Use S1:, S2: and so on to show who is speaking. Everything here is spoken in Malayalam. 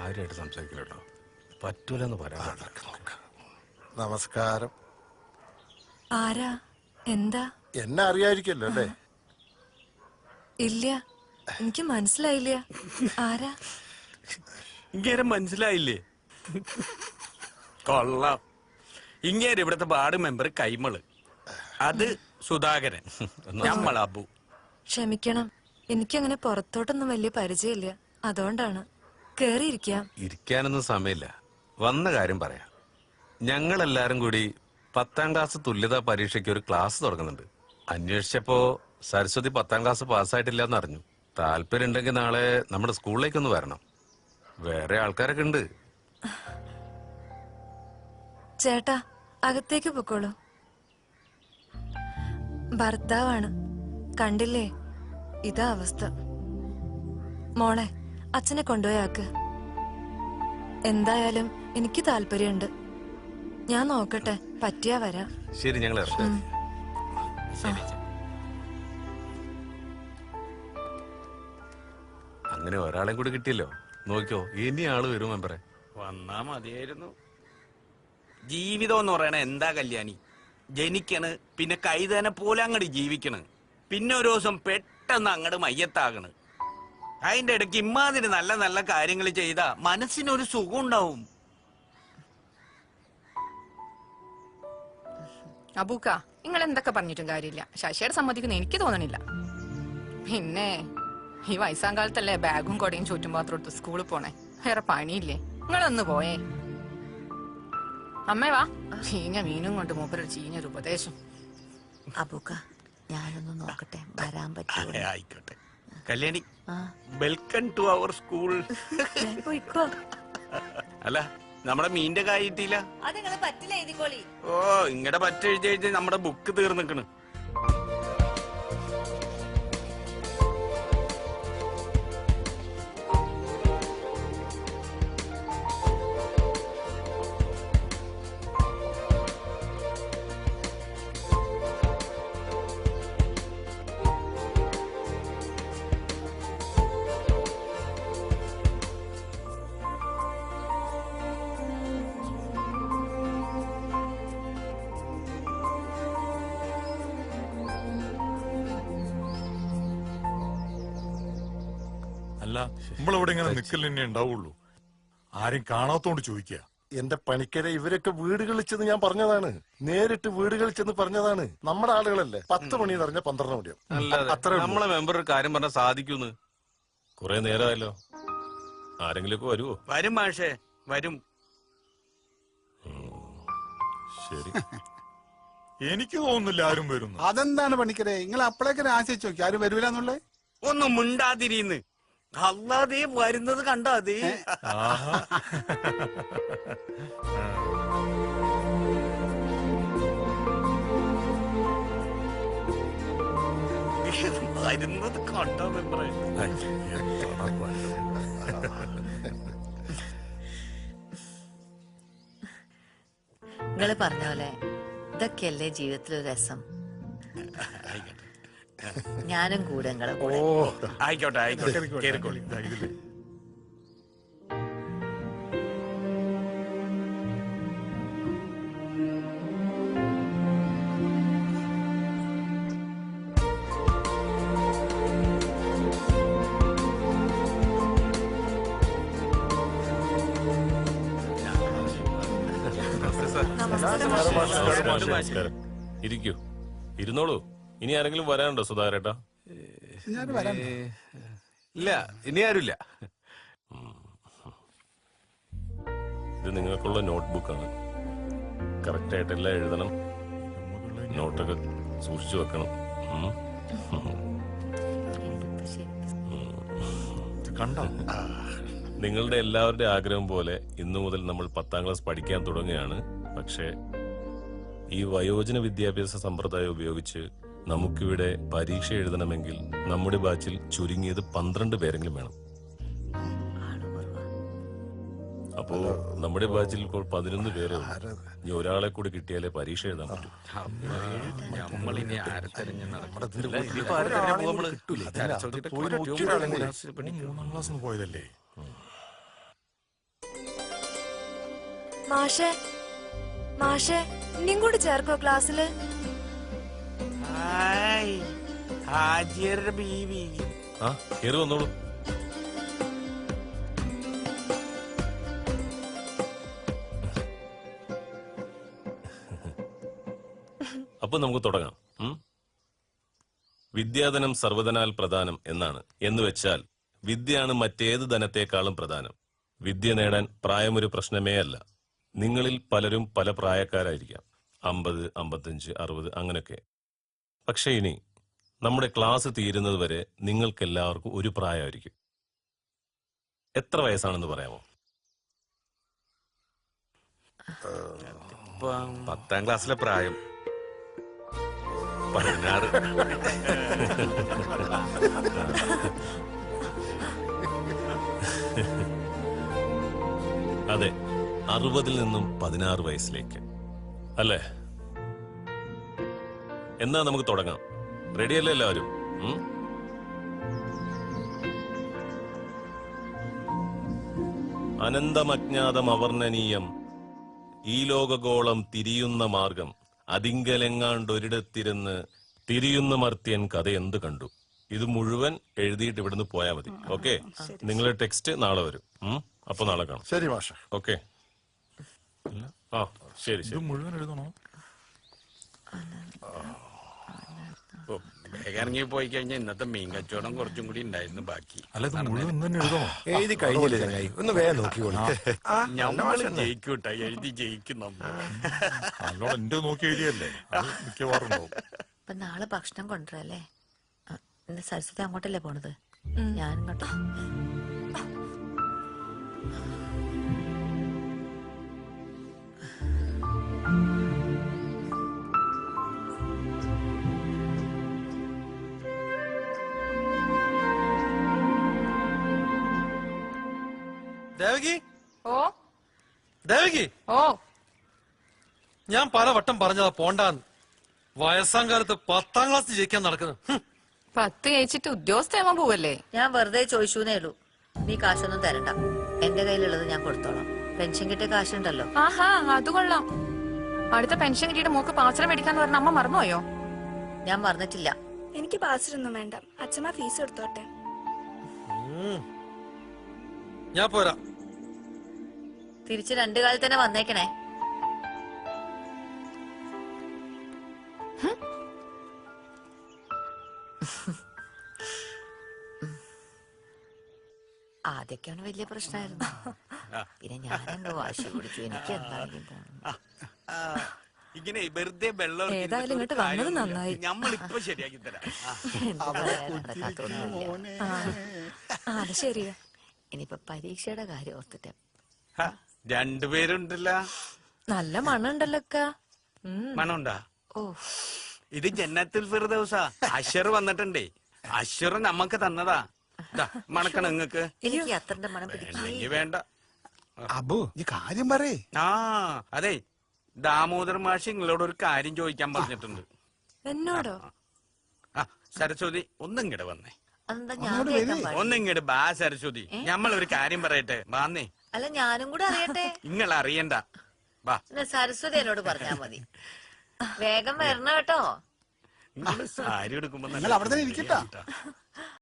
S1: ആരുമായിട്ട് സംസാരിക്കില്ല കേട്ടോ, പറ്റൂലെന്ന് പറയാം.
S2: നമസ്കാരം.
S3: ആരാ? എന്താ?
S2: എന്നെ അറിയാതിരിക്കല്ലോ അല്ലേ?
S3: ഇല്ല, എനിക്ക് മനസ്സിലായില്ല. ആരാ?
S4: ഇങ്ങനെ മനസ്സിലായില്ലേ? കൊള്ളാം. ഇങ്ങനെ ഇവിടുത്തെ വാർഡ് മെമ്പർ കൈമള്, അത് സുധാകരൻ, നമ്മൾ അബു.
S3: ക്ഷമിക്കണം, എനിക്കങ്ങനെ പുറത്തോട്ടൊന്നും വലിയ പരിചയമില്ല, അതുകൊണ്ടാണ്. കേറിയിരിക്കാം.
S1: ഇരിക്കാനൊന്നും സമയമില്ല, വന്ന കാര്യം പറയാം. ഞങ്ങളെല്ലാരും കൂടി 10ാം ക്ലാസ് തുല്യതാ പരീക്ഷയ്ക്ക് ഒരു ക്ലാസ് തുടങ്ങുന്നുണ്ട്. അന്വേഷിച്ചപ്പോ സരസ്വതി 10ാം ക്ലാസ് പാസ്സായിട്ടില്ല എന്നറിഞ്ഞു. താല്പര്യം ഉണ്ടെങ്കിൽ നാളെ നമ്മുടെ സ്കൂളിലേക്കൊന്ന് വരണം. വേറെ ആൾക്കാരൊക്കെ ഉണ്ട്.
S3: ചേട്ടാ, അകത്തേക്ക് പൊക്കോളൂ. ഭർത്താവാണ്, കണ്ടില്ലേ? ഇതാ അവസ്ഥ. മോളെ, അച്ഛനെ കൊണ്ടുപോയാക്ക്. എന്തായാലും എനിക്ക് താല്പര്യമുണ്ട്. ഞാൻ നോക്കട്ടെ, പറ്റിയാ വരാം.
S1: ശരി, ഞങ്ങൾ ഇറങ്ങാം. അങ്ങനെ ഒരാളെയും കൂടി കിട്ടിയല്ലോ. നോക്കിയോ, ഇനി ആള് വരും മെമ്പറെ.
S4: വന്നാ മതിയായിരുന്നു. ജീവിതം എന്ന് പറയണ എന്താ കല്യാണി? ജനിക്കണ്, പിന്നെ കൈതനെ പോലെ അങ്ങോട്ട് ജീവിക്കണ്, പിന്നെ ഒരു ദിവസം പെട്ടെന്ന് അങ്ങോട്ട് മയ്യത്താകണ്. അതിന്റെ ഇടയ്ക്ക് ഇമ്മാതിരി നല്ല നല്ല കാര്യങ്ങൾ ചെയ്താ മനസ്സിനൊരു സുഖം ഉണ്ടാവും.
S5: അബൂക്ക, നിങ്ങൾ എന്തൊക്കെ പറഞ്ഞിട്ടും കാര്യമില്ല. ശശിയുടെ സമ്മതിക്കുന്ന എനിക്ക് തോന്നണില്ല. പിന്നെ ഈ വയസ്സാം കാലത്തല്ലേ ബാഗും കൊടയും ചുറ്റും പാത്രം എടുത്ത് സ്കൂളിൽ പോണേ? വേറെ പണിയില്ലേ? നിങ്ങളൊന്ന് പോയേ. അമ്മേ വാ, ചീഞ്ഞ മീനും കൊണ്ട് മൂപ്പരൊരു ചീഞ്ഞൊരു ഉപദേശം.
S6: അബൂക്ക, ഞാനൊന്ന് നോക്കട്ടെ, വരാൻ പറ്റുമോ?
S4: ആയിക്കോട്ടെ Kalyani, welcome to our school. അല്ല, നമ്മുടെ മീന്റെ കായ് കിട്ടിയില്ല. ഓ, ഇങ്ങടെ പറ്റെഴുതി എഴുതി നമ്മുടെ ബുക്ക് തീർന്നിക്കണ്.
S7: അല്ല, നമ്മളിവിടെ ഇങ്ങനെ നിക്കൽ തന്നെ ഉണ്ടാവുള്ളൂ. ആരും കാണാത്തോണ്ട് ചോദിക്കുക.
S2: എന്റെ പണിക്കരെ, ഇവരൊക്കെ വീടുകളിൽ ചെന്ന് ഞാൻ പറഞ്ഞതാണ്. നേരിട്ട് വീടുകളിൽ ചെന്ന് പറഞ്ഞതാണ്. നമ്മുടെ ആളുകളല്ലേ. 10 മണി പറഞ്ഞ 12 മണിയോ?
S1: അത്ര നമ്മളെ മെമ്പർ ഒരു കാര്യം പറഞ്ഞാൽ സാധിക്കൂന്ന്.
S8: കുറെ നേരമായല്ലോ, ആരെങ്കിലും വരുവോ?
S4: വരും മാഷേ, വരും.
S7: ശരി, എനിക്ക് തോന്നുന്നില്ല ആരും വരുന്നു.
S9: അതെന്താണ് പണിക്കരെ, നിങ്ങൾ അപ്പളേക്കൊരു ആശയിച്ചു നോക്കി ആരും വരൂലെന്നുള്ളേ?
S4: ഒന്നും മിണ്ടാതിരിന്ന്. അല്ലാതെ വരുന്നത് കണ്ടാതെ. വരുന്നത് കണ്ടാ മെമ്പറേ.
S6: നിങ്ങള് പറഞ്ഞ പോലെ ഇതൊക്കെയല്ലേ ജീവിതത്തിലൊരു രസം. ഞാനും കൂടെ നിങ്ങളെ കൂടെ.
S4: ആയിക്കോട്ടെ ആയിക്കോട്ടെ, കേറിക്കോളി.
S8: നമസ്കാരം. ഇരിക്കൂ, ഇരുന്നോളൂ. ഇനി ആരെങ്കിലും വരാനുണ്ടോ സുധാകരേട്ടാ?
S1: ഇല്ല, ഇനി ആരുമില്ല.
S8: ഇത് നിങ്ങൾക്കുള്ള നോട്ട്ബുക്കാണ്. കറക്റ്റായിട്ടെല്ലാം എഴുതണം, നോട്ടൊക്കെ സൂക്ഷിച്ചു വെക്കണം. നിങ്ങളുടെ എല്ലാവരുടെ ആഗ്രഹം പോലെ ഇന്നു മുതൽ നമ്മൾ 10ാം ക്ലാസ് പഠിക്കാൻ തുടങ്ങുകയാണ്. പക്ഷേ ഈ വയോജന വിദ്യാഭ്യാസ സമ്പ്രദായം ഉപയോഗിച്ച് നമുക്കിവിടെ പരീക്ഷ എഴുതണമെങ്കിൽ നമ്മുടെ ബാച്ചിൽ ചുരുങ്ങിയത് 12 പേരെങ്കിലും വേണം. അപ്പോ നമ്മുടെ ബാച്ചിൽ ഇപ്പോൾ 11 പേരേ ഉള്ളൂ. ഇനി ഒരാളെ കൂടി കിട്ടിയാലേ പരീക്ഷ എഴുതാൻ പറ്റൂ.
S7: പോയതല്ലേ?
S3: മാഷേ മാഷേ ഇനിയും കൂടി ചേർക്കോ ക്ലാസ്സില്?
S4: ഹായ് ഹാജിയരുടെ ബീവി.
S8: ആ കയറി വന്നോളൂ. അപ്പൊ നമുക്ക് തുടങ്ങാം. വിദ്യാധനം സർവ്വധനാൽ പ്രധാനം എന്നാണ്. എന്ന് വെച്ചാൽ വിദ്യയാണ് മറ്റേത് ധനത്തെക്കാളും പ്രധാനം. വിദ്യ നേടാൻ പ്രായമൊരു പ്രശ്നമേ അല്ല. നിങ്ങളിൽ പലരും പല പ്രായക്കാരായിരിക്കാം, 50, 55, 60 അങ്ങനെയൊക്കെ. പക്ഷെ ഇനി നമ്മുടെ ക്ലാസ് തീരുന്നത് വരെ നിങ്ങൾക്കെല്ലാവർക്കും ഒരു പ്രായമായിരിക്കും. എത്ര വയസ്സാണെന്ന് പറയാമോ?
S1: 10ാം ക്ലാസ്സിലെ പ്രായം 16.
S8: അതെ, 60-ൽ നിന്നും 16 വയസ്സിലേക്ക് അല്ലേ? എന്നാ നമുക്ക് തുടങ്ങാം. റെഡിയല്ലേ എല്ലാവരും? അനന്തമജ്ഞാതം അവർണ്ണനീയം ഈ ലോകഗോളം തിരിയുന്ന മാർഗം അതിങ്കലെങ്ങാണ്ടൊരിടത്തിരുന്ന് തിരിയുന്ന മർത്യൻ കഥ എന്ത് കണ്ടു. ഇത് മുഴുവൻ എഴുതിയിട്ട് ഇവിടുന്ന് പോയാൽ മതി. ഓക്കെ, നിങ്ങളുടെ ടെക്സ്റ്റ് നാളെ വരും. അപ്പൊ നാളെ കാണാം.
S2: ശരി മാഷ.
S8: ഓക്കെ. ആ ശരി
S7: ഇത്
S8: ശരി.
S7: മുഴുവൻ എഴുതണോ?
S4: വേഗം ഇറങ്ങി പോയി കഴിഞ്ഞാൽ ഇന്നത്തെ മീൻ കച്ചവടം കുറച്ചും കൂടി ഉണ്ടായിരുന്നു ബാക്കി.
S7: അല്ല ഇത് മുഴുവൻ തന്നെ എഴുതണോ?
S10: എഴുതി കഴിഞ്ഞില്ലേ ചങ്ങായി? ഒന്ന് വേഗം നോക്കിക്കോളൂ.
S4: ഞമ്മള് ജയിക്കൂട്ട, എഴുതി ജയിക്കും നമ്മൾ.
S7: നല്ലോണം എന്റെ നോക്കി എഴുതിയല്ലേ, അത് മിക്കവാറും ഉണ്ടാവും.
S6: അപ്പൊ നാളെ ഭക്ഷണം കൊണ്ടുവരല്ലേ? ഇന്ന് സരസ്വതി അങ്ങോട്ടല്ലേ പോണത്? ഞാൻ ഇങ്ങോട്ടോ.
S10: ദേവകി,
S5: ഓ
S10: ദേവകി,
S5: ഓ
S10: ഞാൻ പലവട്ടം പറഞ്ഞതാ പോണ്ടാന്ന്. വയസ്സാം കാലത്ത് 10ാം ക്ലാസ് ജയിക്കാൻ നടക്കുന്നു.
S5: 10 ജയിച്ചിട്ട് ഉദ്യോഗസ്ഥയാവാൻ പോവല്ലേ?
S6: ഞാൻ വെറുതെ ചോദിച്ചൂന്നേ ഉള്ളൂ. നീ കാശൊന്നും തരണ്ട. എന്റെ കയ്യിലുള്ളത് ഞാൻ കൊടുത്തോളാം. പെൻഷൻ കിട്ടിയ കാശുണ്ടല്ലോ.
S5: ആഹാ, അത് കൊള്ളാം. അടുത്ത പെൻഷൻ കിട്ടിയിട്ട് മോക്ക് പാത്രം മേടിക്കാന്ന് പറഞ്ഞ അമ്മ മറന്നുപോയോ?
S6: ഞാൻ മറന്നിട്ടില്ല.
S3: എനിക്ക് പാസ്സൊന്നും വേണ്ട, അച്ഛമ്മ ഫീസ് എടുത്തോട്ടെ.
S10: ഞാൻ പോരാ.
S6: തിരിച്ച് 2 കാലത്ത് തന്നെ വന്നേക്കണേ. ആദ്യൊക്കെയാണ് വലിയ പ്രശ്നമായിരുന്നു. പിന്നെ ഞാനെന്തോ വാശി പിടിച്ചു. എനിക്ക് എന്തായാലും പോണം.
S4: ഇങ്ങനെ വെറുതെ വെള്ളം
S3: ഏതായാലും ഇങ്ങോട്ട് വന്നത് നന്നായി.
S4: നമ്മളിപ്പോ ശരിയാക്കി തരാം.
S6: നടക്കാത്തൊന്നുമില്ല.
S3: അത് ശരിയാ.
S6: ഇനിയിപ്പൊ പരീക്ഷയുടെ കാര്യം ഓർത്തിട്ട്.
S4: രണ്ടുപേരുണ്ടല്ലോ.
S3: നല്ല മണുണ്ടല്ലോ അക്ക.
S4: മണമുണ്ടാ?
S6: ഓ,
S4: ഇത് ജന്നത്തുൽ ഫിർദൗസാ. അശ്വർ വന്നിട്ടുണ്ടേ. അശ്വർ നമ്മക്ക് തന്നതാ. മണക്കണം നിങ്ങക്ക്?
S6: എനിക്ക് അത്രന്റെ മണം പിടിക്കും.
S4: വേണ്ടെങ്കി വേണ്ട.
S9: അബു ഈ കാര്യം പറയേ.
S4: ആ അതെ, ദാമോദർ മാഷ് നിങ്ങളോട് ഒരു കാര്യം ചോദിക്കാൻ പറഞ്ഞിട്ടുണ്ട്.
S3: എന്നോടോ?
S4: ആ സരസ്വതി ഒന്നിങ്ങടെ വന്നേ.
S6: അതെന്താ ഞാൻ കേൾക്കാൻ പാടില്ല?
S4: ഒന്നിങ്ങട് ബാ സരസ്വതി, ഞമ്മളൊരു കാര്യം പറയട്ടെ. വാന്നേ.
S6: അല്ല ഞാനും കൂടെ അറിയട്ടെ.
S4: നിങ്ങൾ അറിയണ്ട. വാ.
S6: സരസ്വതി എന്നോട് പറഞ്ഞാ മതി. വേഗം വരണം കേട്ടോ.
S4: നിങ്ങള് സാരി എടുക്കുമ്പോ
S9: നിങ്ങൾ അവിടെ തന്നെ ഇരിക്കട്ടാ.